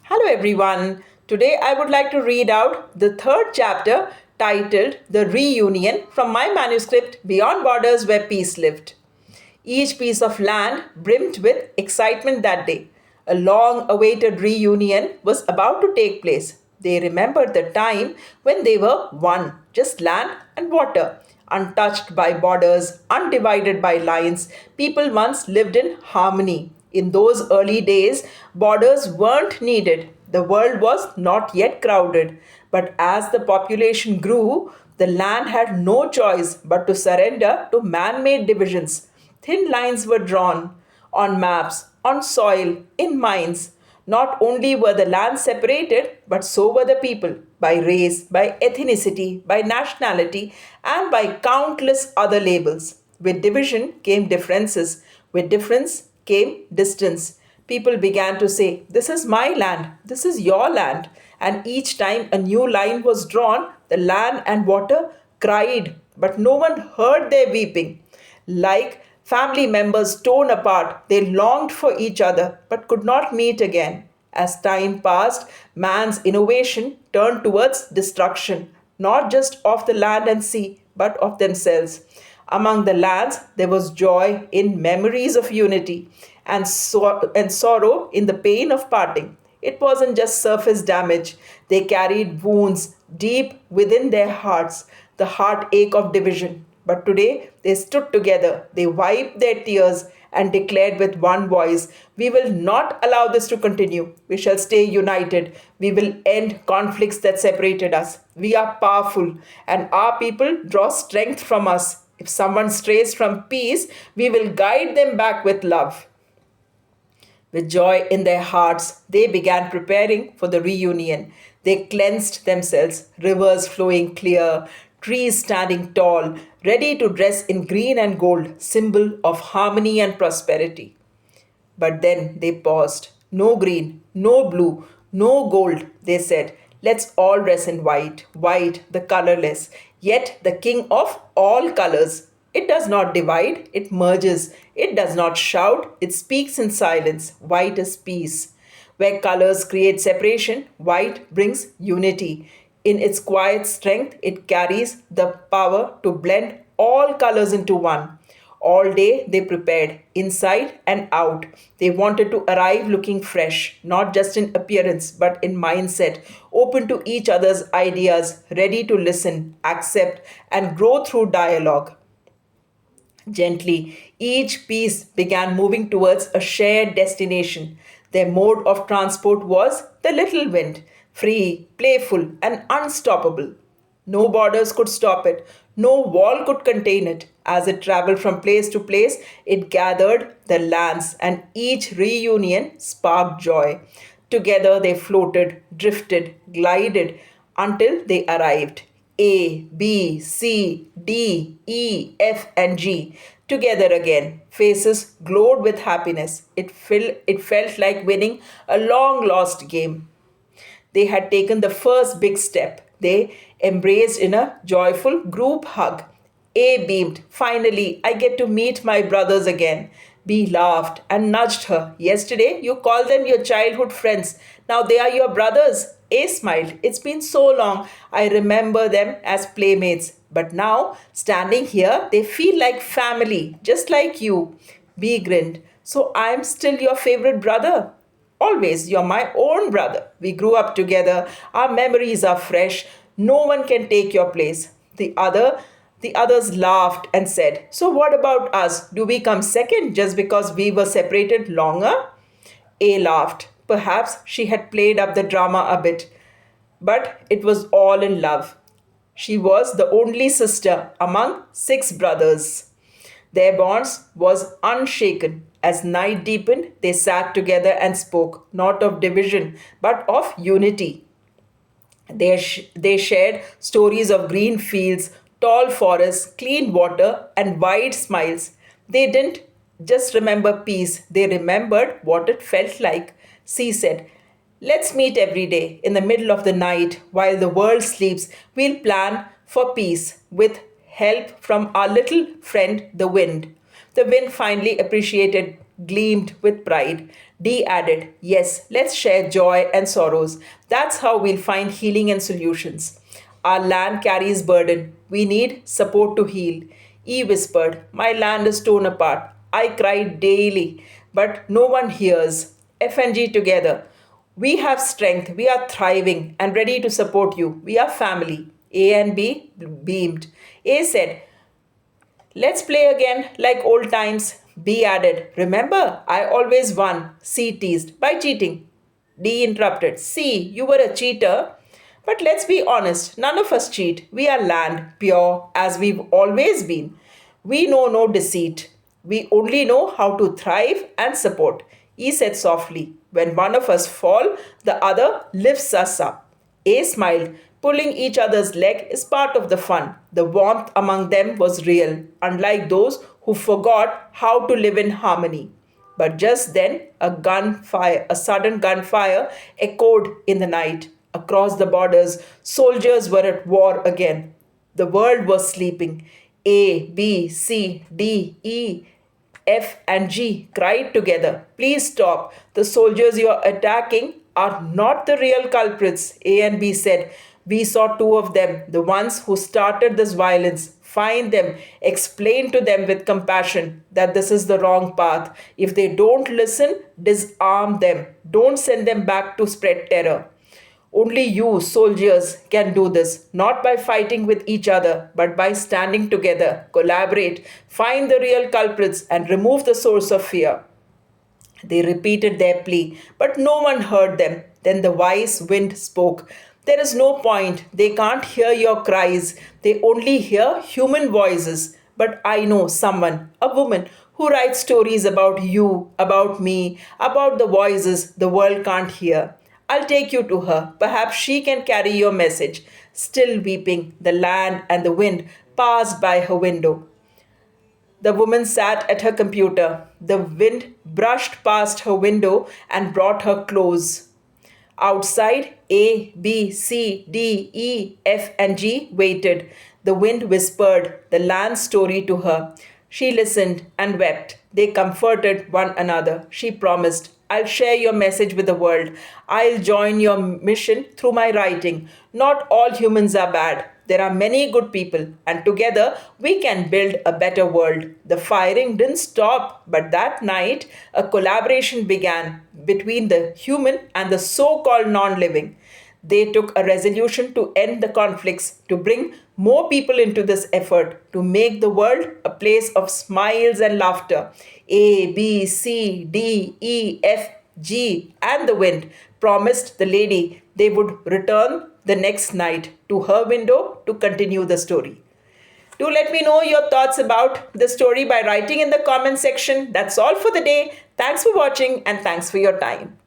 Hello everyone. Today I would like to read out the third chapter titled The Reunion from my manuscript Beyond Borders Where Peace Lived. Each piece of land brimmed with excitement that day. A long awaited reunion was about to take place. They remembered the time when they were one, just land and water, untouched by borders, undivided by lines. People once lived in harmony. In those early days, borders weren't needed. The world was not yet crowded. But as the population grew, the land had no choice but to surrender to man made divisions. Thin lines were drawn on maps, on soil, in mines. Not only were the lands separated, but so were the people by race, by ethnicity, by nationality, and by countless other labels. With division came differences, with difference came distance. People began to say, "This is my land, this is your land." And each time a new line was drawn, the land and water cried, but no one heard their weeping. Like family members torn apart, they longed for each other but could not meet again. As time passed, man's innovation turned towards destruction, not just of the land and sea, but of themselves. Among the lands, there was joy in memories of unity and sorrow in the pain of parting. It wasn't just surface damage, they carried wounds deep within their hearts, the heartache of division. But today they stood together, they wiped their tears and declared with one voice, "We will not allow this to continue. We shall stay united. We will end conflicts that separated us. We are powerful, and our people draw strength from us. If someone strays from peace, we will guide them back with love." With joy in their hearts, they began preparing for the reunion. They cleansed themselves, rivers flowing clear, trees standing tall, ready to dress in green and gold, symbol of harmony and prosperity. But then they paused. "No green, no blue, no gold," they said. "Let's all dress in white, white, the colorless, yet the king of all colors. It does not divide, it merges. It does not shout, it speaks in silence. White is peace. Where colors create separation, white brings unity. In its quiet strength, it carries the power to blend all colors into one. All day they prepared, inside and out. They wanted to arrive looking fresh, not just in appearance, but in mindset, open to each other's ideas, ready to listen, accept, and grow through dialogue. Gently, each piece began moving towards a shared destination. Their mode of transport was the little wind, free, playful, and unstoppable. No borders could stop it, no wall could contain it. As it traveled from place to place, it gathered the lands, and each reunion sparked joy. Together they floated, drifted, glided until they arrived. A, B, C, D, E, F, and G. Together again. Faces glowed with happiness. It felt like winning a long lost game. They had taken the first big step. They embraced in a joyful group hug. A beamed. "Finally, I get to meet my brothers again." B laughed and nudged her. "Yesterday, you called them your childhood friends. Now they are your brothers." A smiled. "It's been so long. I remember them as playmates. But now, standing here, they feel like family, just like you." B grinned. "So I'm still your favorite brother?" "Always, you're my own brother. We grew up together. Our memories are fresh. No one can take your place." The others laughed and said, "So what about us? Do we come second just because we were separated longer?" A laughed. Perhaps she had played up the drama a bit, but it was all in love. She was the only sister among six brothers. Their bonds was unshaken. As night deepened, they sat together and spoke, not of division, but of unity. They shared stories of green fields, tall forests, clean water, and wide smiles. They didn't just remember peace, they remembered what it felt like. C said, "Let's meet every day in the middle of the night while the world sleeps. We'll plan for peace with help from our little friend, the wind." The wind finally appreciated gleamed with pride. D added, yes, let's share joy and sorrows. That's how we'll find healing and solutions. Our land carries burden. We need support to heal. E whispered, my land is torn apart. I cried daily, but no one hears. F and G together. We have strength, we are thriving and ready to support you. We are family. A and B beamed. A said, let's play again like old times. B added, remember, I always won. C teased, by cheating. D interrupted, see, you were a cheater. But let's be honest, none of us cheat. We are land, pure, as we've always been. We know no deceit. We only know how to thrive and support. E said softly, when one of us fall, the other lifts us up. A smiled. Pulling each other's leg is part of the fun. The warmth among them was real, unlike those who forgot how to live in harmony. But just then, a sudden gunfire echoed in the night. Across the borders, soldiers were at war again. The world was sleeping. A, B, C, D, E, F and G cried together, please stop. The soldiers you are attacking are not the real culprits. A and B said, we saw two of them, the ones who started this violence. Find them, explain to them with compassion that this is the wrong path. If they don't listen, disarm them. Don't send them back to spread terror. Only you, soldiers, can do this, not by fighting with each other, but by standing together, collaborate, find the real culprits, and remove the source of fear. They repeated their plea, but no one heard them. Then the wise wind spoke. There is no point. They can't hear your cries. They only hear human voices. But I know someone, a woman, who writes stories about you, about me, about the voices the world can't hear. I'll take you to her. Perhaps she can carry your message. Still weeping, the land and the wind passed by her window. The woman sat at her computer. The wind brushed past her window and brought her close. Outside, A, B, C, D, E, F, and G waited. The wind whispered the land's story to her. She listened and wept. They comforted one another. She promised, I'll share your message with the world. I'll join your mission through my writing. Not all humans are bad. There are many good people, and together we can build a better world. The firing didn't stop, but that night a collaboration began between the human and the so called non living. They took a resolution to end the conflicts, to bring more people into this effort, to make the world a place of smiles and laughter. A, B, C, D, E, F, G, and the wind promised the lady they would return the next night to her window to continue the story. Do let me know your thoughts about the story by writing in the comment section. That's all for the day. Thanks for watching and thanks for your time.